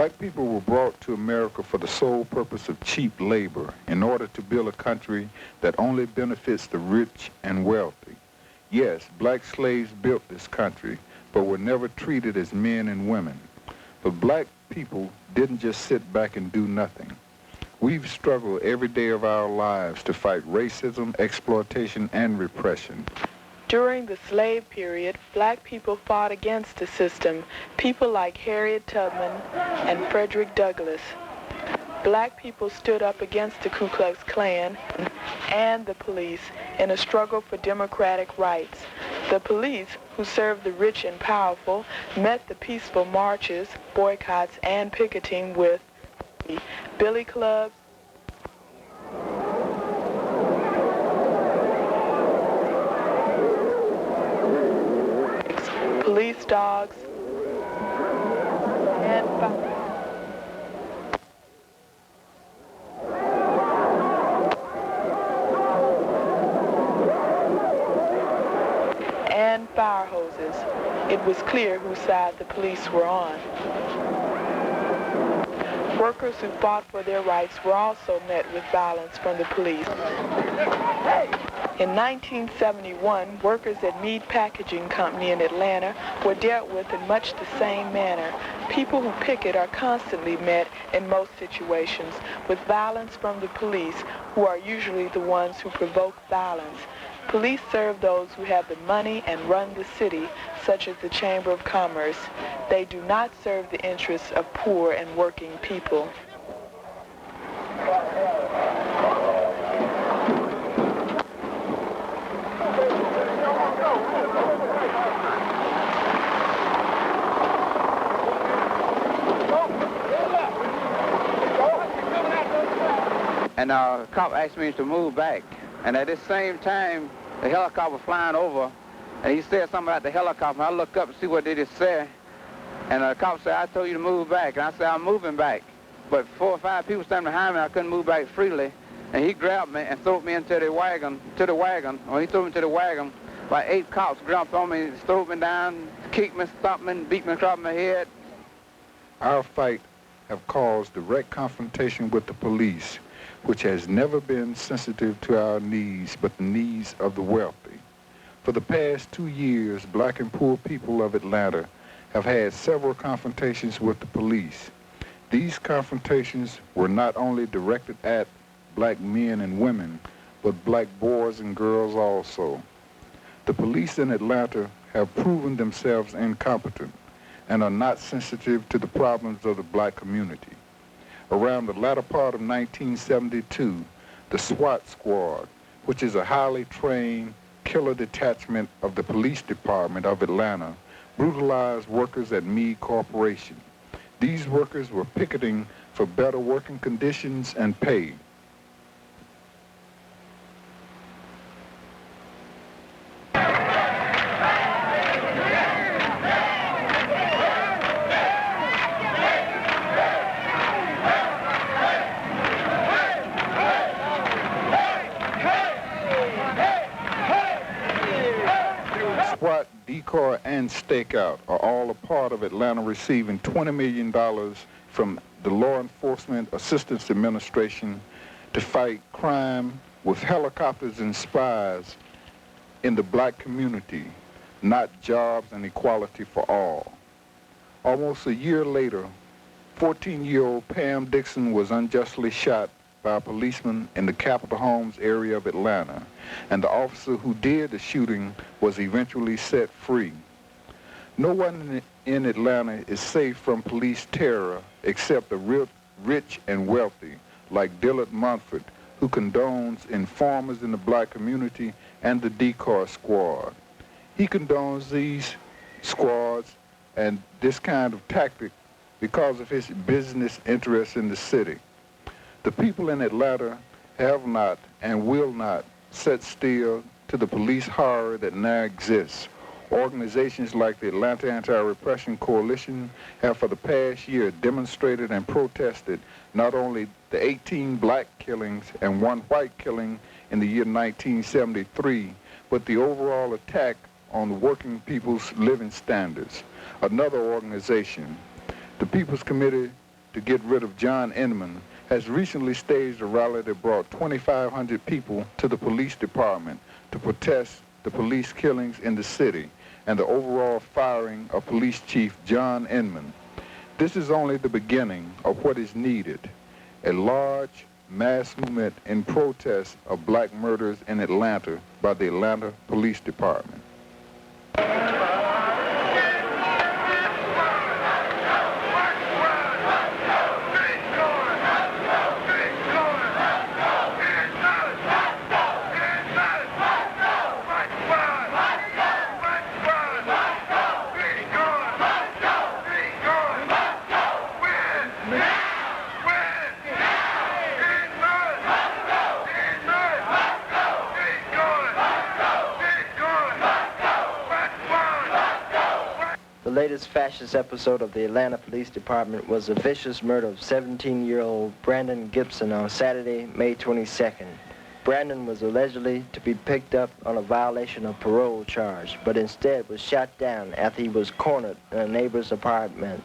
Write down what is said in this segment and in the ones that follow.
Black people were brought to America for the sole purpose of cheap labor in order to build a country that only benefits the rich and wealthy. Yes, black slaves built this country, but were never treated as men and women. But black people didn't just sit back and do nothing. We've struggled every day of our lives to fight racism, exploitation, and repression. During the slave period, black people fought against the system, people like Harriet Tubman and Frederick Douglass. Black people stood up against the Ku Klux Klan and the police in a struggle for democratic rights. The police, who served the rich and powerful, met the peaceful marches, boycotts, and picketing with billy clubs, police dogs, and fire hoses. It was clear whose side the police were on. Workers who fought for their rights were also met with violence from the police. In 1971, workers at Mead Packaging Company in Atlanta were dealt with in much the same manner. People who picket are constantly met, in most situations, with violence from the police, who are usually the ones who provoke violence. Police serve those who have the money and run the city, such as the Chamber of Commerce. They do not serve the interests of poor and working people. And the cop asked me to move back. And at the same time, the helicopter was flying over, and he said something about the helicopter. I looked up to see what they just said, and the cop said, "I told you to move back." And I said, "I'm moving back." But 4 or 5 people standing behind me, I couldn't move back freely. And he grabbed me and threw me into the wagon, When he threw me into the wagon, about 8 cops jumped on me, threw me down, kicked me, stomped me, beat me across my head. Our fight have caused direct confrontation with the police, which has never been sensitive to our needs, but the needs of the wealthy. For the past 2 years, black and poor people of Atlanta have had several confrontations with the police. These confrontations were not only directed at black men and women, but black boys and girls also. The police in Atlanta have proven themselves incompetent and are not sensitive to the problems of the black community. Around the latter part of 1972, the SWAT squad, which is a highly trained killer detachment of the police department of Atlanta, brutalized workers at Mead Corporation. These workers were picketing for better working conditions and pay. SWAT, Decoy, and Stakeout are all a part of Atlanta receiving $20 million from the Law Enforcement Assistance Administration to fight crime with helicopters and spies in the black community, not jobs and equality for all. Almost a year later, 14-year-old Pam Dixon was unjustly shot by a policeman in the Capitol Homes area of Atlanta, and the officer who did the shooting was eventually set free. No one in Atlanta is safe from police terror except the rich and wealthy, like Dillard Munford, who condones informers in the black community and the Decoy squad. He condones these squads and this kind of tactic because of his business interests in the city. The people in Atlanta have not and will not sit still to the police horror that now exists. Organizations like the Atlanta Anti-Repression Coalition have for the past year demonstrated and protested not only the 18 black killings and 1 white killing in the year 1973, but the overall attack on the working people's living standards. Another organization, the People's Committee to get rid of John Inman has recently staged a rally that brought 2,500 people to the police department to protest the police killings in the city and the overall firing of Police Chief John Inman. This is only the beginning of what is needed, a large mass movement in protest of black murders in Atlanta by the Atlanta Police Department. The latest fascist episode of the Atlanta Police Department was the vicious murder of 17-year-old Brandon Gibson on Saturday, May 22nd. Brandon was allegedly to be picked up on a violation of parole charge, but instead was shot down after he was cornered in a neighbor's apartment.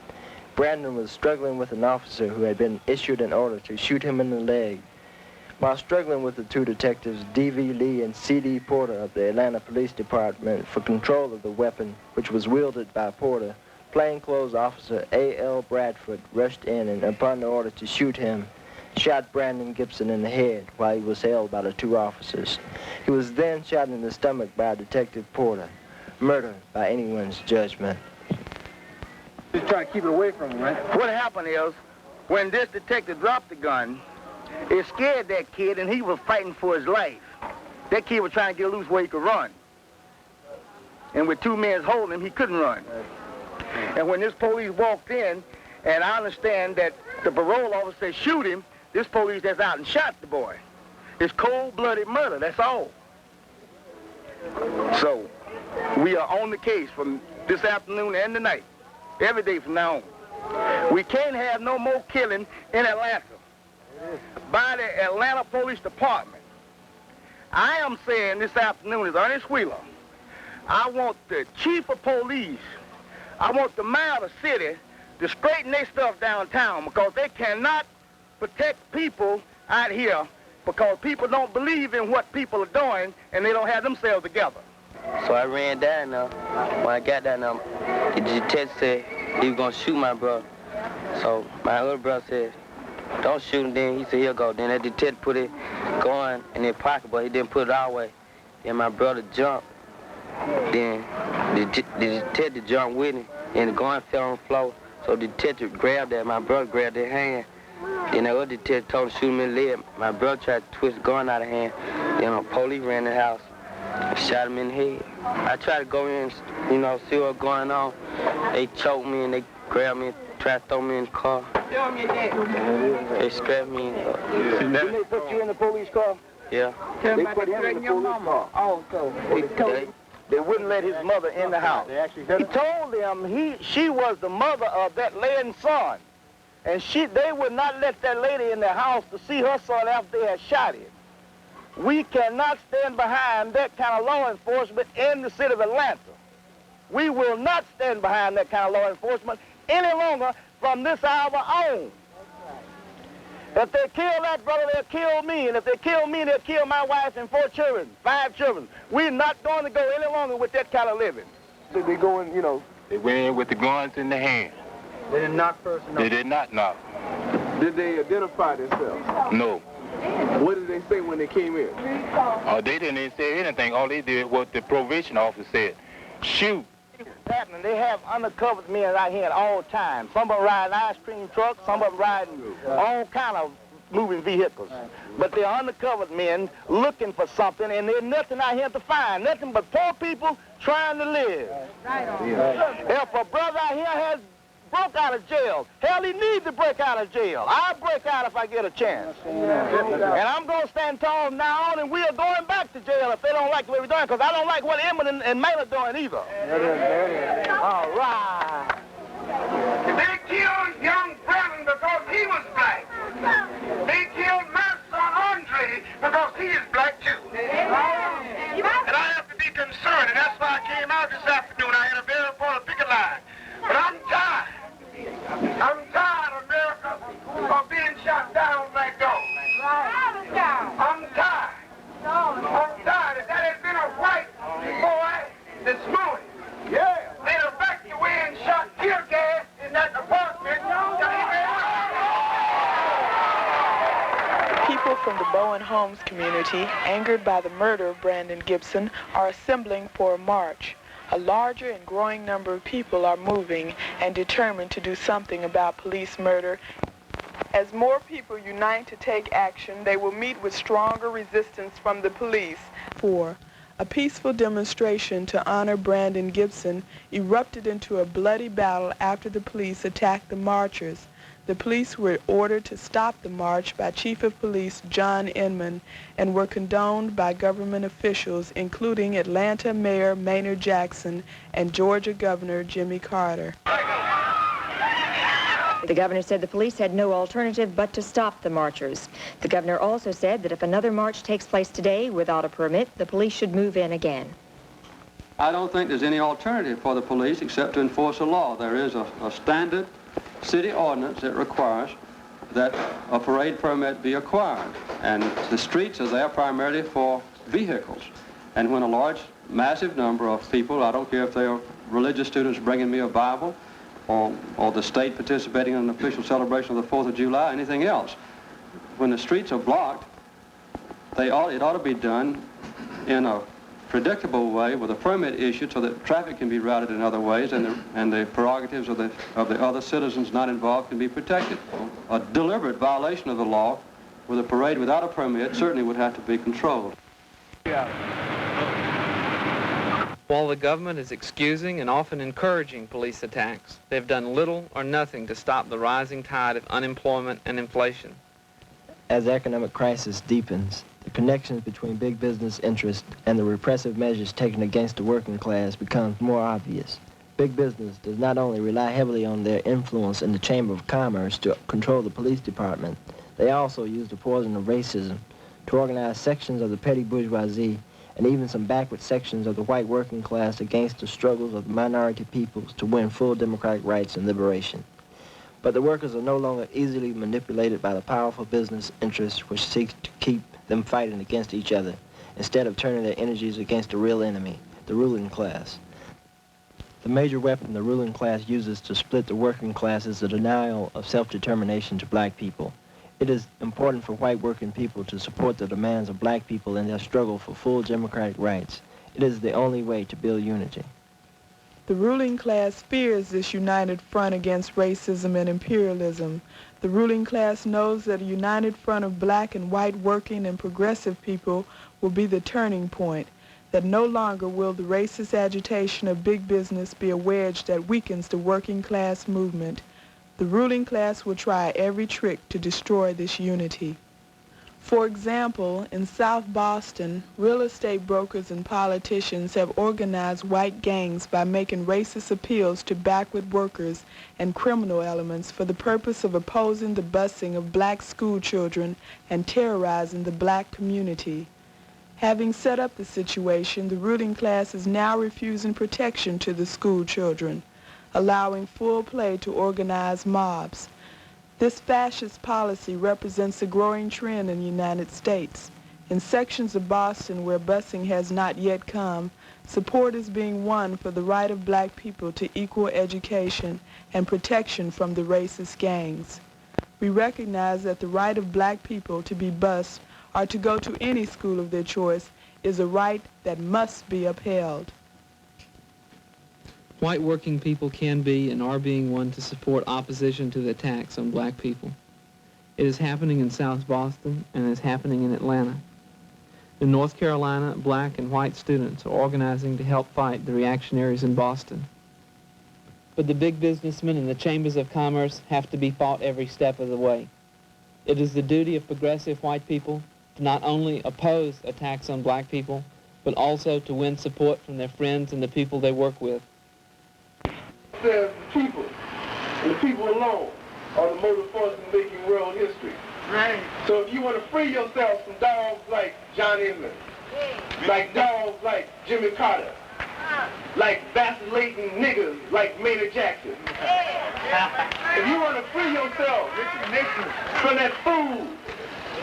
Brandon was struggling with an officer who had been issued an order to shoot him in the leg. While struggling with the two detectives, D.V. Lee and C.D. Porter of the Atlanta Police Department for control of the weapon, which was wielded by Porter, plainclothes officer A.L. Bradford rushed in and, upon the order to shoot him, shot Brandon Gibson in the head while he was held by the two officers. He was then shot in the stomach by Detective Porter. Murder by anyone's judgment. Just trying to keep it away from him, right? What happened is, when this detective dropped the gun, it scared that kid, and he was fighting for his life. That kid was trying to get loose where he could run. And with two men holding him, he couldn't run. And when this police walked in, and I understand that the parole officer said, shoot him, this police that's out and shot the boy. It's cold-blooded murder, that's all. So, we are on the case from this afternoon and tonight, every day from now on. We can't have no more killing in Atlanta by the Atlanta Police Department. I am saying this afternoon, as Ernest Wheeler, I want the chief of police, I want the mayor of the city to straighten their stuff downtown, because they cannot protect people out here because people don't believe in what people are doing and they don't have themselves together. So I ran down there. When I got down there, the detective said he was going to shoot my brother. So my other brother said, don't shoot him. Then he said, he'll go. Then that detective put it going in his pocket, but he didn't put it our way. Then my brother jumped. Then the detective jumped with him, and the gun fell on the floor. So the detective grabbed that. My brother grabbed their hand. Then the other detective told him to shoot him in the leg. My brother tried to twist the gun out of hand. Then the police ran the house and shot him in the head. I tried to go in, see what's going on. They choked me and they grabbed me and tried to throw me in the car. They strapped me in the car. Didn't they put you in the police car? Yeah. They put him in the police car. Also. They wouldn't let his mother in the house. He told them she was the mother of that lady's son. And they would not let that lady in the house to see her son after they had shot him. We cannot stand behind that kind of law enforcement in the city of Atlanta. We will not stand behind that kind of law enforcement any longer from this hour on. If they kill that brother, they'll kill me. And if they kill me, they'll kill my wife and 4 children, 5 children. We're not going to go any longer with that kind of living. Did they go in, They went in with the guns in the hand. they didn't knock first? They did not knock. Did they identify themselves? No. What did they say when they came in? They didn't even say anything. All they did was the probation officer said, shoot. Happening. They have undercover men out here at all times. Some of them riding ice cream trucks, some of them riding all kind of moving vehicles. But they're undercover men looking for something, and there's nothing out here to find, nothing but poor people trying to live. If a brother out here has broke out of jail, hell, he needs to break out of jail. I'll break out if I get a chance. And I'm going to stand tall from now on, and we are going back to jail if they don't like the way we're doing, because I don't like what Emmett and Mailer are doing either. All right. They killed young Brandon because he was black. They killed my son Andre because he is black too. And I have to be concerned, and that's why I came out this afternoon. I had a very important picket line. But I'm tired. I'm tired of America Holmes community, angered by the murder of Brandon Gibson, are assembling for a march. A larger and growing number of people are moving and determined to do something about police murder. As more people unite to take action, they will meet with stronger resistance from the police. 4. A peaceful demonstration to honor Brandon Gibson erupted into a bloody battle after the police attacked the marchers. The police were ordered to stop the march by Chief of Police John Inman and were condoned by government officials, including Atlanta Mayor Maynard Jackson and Georgia Governor Jimmy Carter. The governor said the police had no alternative but to stop the marchers. The governor also said that if another march takes place today without a permit, the police should move in again. I don't think there's any alternative for the police except to enforce a law. There is a standard city ordinance that requires that a parade permit be acquired. And the streets are there primarily for vehicles. And when a large, massive number of people, I don't care if they are religious students bringing me a Bible, or the state participating in an official celebration of the 4th of July, anything else. When the streets are blocked, it ought to be done in a predictable way with a permit issued so that traffic can be routed in other ways and the prerogatives of the other citizens not involved can be protected. A deliberate violation of the law with a parade without a permit certainly would have to be controlled. While the government is excusing and often encouraging police attacks, they've done little or nothing to stop the rising tide of unemployment and inflation. As the economic crisis deepens, the connections between big business interests and the repressive measures taken against the working class becomes more obvious. Big business does not only rely heavily on their influence in the Chamber of Commerce to control the police department, they also use the poison of racism to organize sections of the petty bourgeoisie and even some backward sections of the white working class against the struggles of the minority peoples to win full democratic rights and liberation. But the workers are no longer easily manipulated by the powerful business interests which seek to keep them fighting against each other, instead of turning their energies against the real enemy, the ruling class. The major weapon the ruling class uses to split the working class is the denial of self-determination to black people. It is important for white working people to support the demands of black people in their struggle for full democratic rights. It is the only way to build unity. The ruling class fears this united front against racism and imperialism. The ruling class knows that a united front of black and white working and progressive people will be the turning point, that no longer will the racist agitation of big business be a wedge that weakens the working class movement. The ruling class will try every trick to destroy this unity. For example, in South Boston, real estate brokers and politicians have organized white gangs by making racist appeals to backward workers and criminal elements for the purpose of opposing the busing of black school children and terrorizing the black community. Having set up the situation, the ruling class is now refusing protection to the school children, allowing full play to organized mobs. This fascist policy represents a growing trend in the United States. In sections of Boston where busing has not yet come, support is being won for the right of black people to equal education and protection from the racist gangs. We recognize that the right of black people to be bused or to go to any school of their choice is a right that must be upheld. White working people can be and are being won to support opposition to the attacks on black people. It is happening in South Boston and is happening in Atlanta. In North Carolina, black and white students are organizing to help fight the reactionaries in Boston. But the big businessmen and the chambers of commerce have to be fought every step of the way. It is the duty of progressive white people to not only oppose attacks on black people, but also to win support from their friends and the people they work with. Says the people, and the people alone, are the motive force in making world history. Right. So if you want to free yourself from dogs like John Inman, like dogs like Jimmy Carter, like vacillating niggas like Maynard Jackson, if you want to free yourself from that fool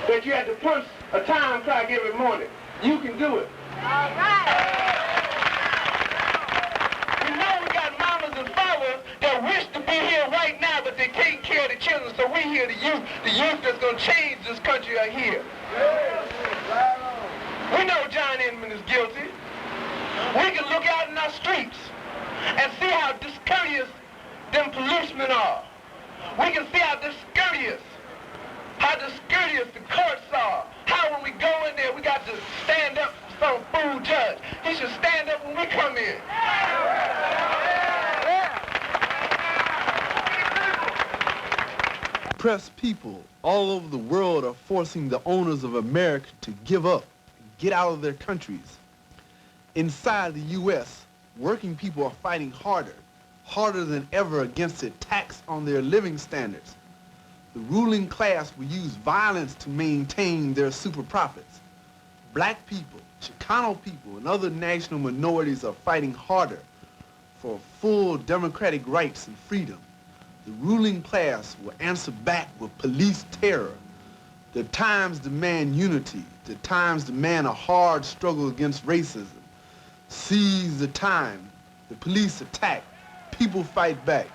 that you had to punch a time clock every morning, you can do it. All right. That wish to be here right now, but they take care of the children, so we're here, the youth that's going to change this country are here. We know John Inman is guilty. We can look out in our streets and see how discourteous them policemen are. We can see how discourteous the courts are. How when we go in there, we got to stand up for some fool judge. He should stand up when we come in. Oppressed people all over the world are forcing the owners of America to give up, get out of their countries. Inside the U.S., working people are fighting harder than ever against attacks on their living standards. The ruling class will use violence to maintain their super profits. Black people, Chicano people, and other national minorities are fighting harder for full democratic rights and freedom. The ruling class will answer back with police terror. The times demand unity. The times demand a hard struggle against racism. Seize the time. The police attack. People fight back.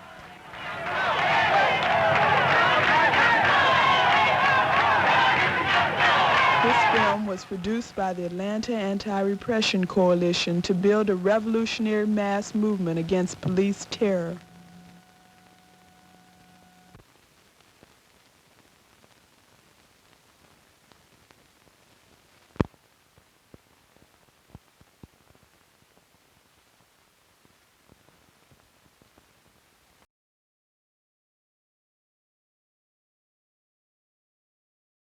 This film was produced by the Atlanta Anti-Repression Coalition to build a revolutionary mass movement against police terror.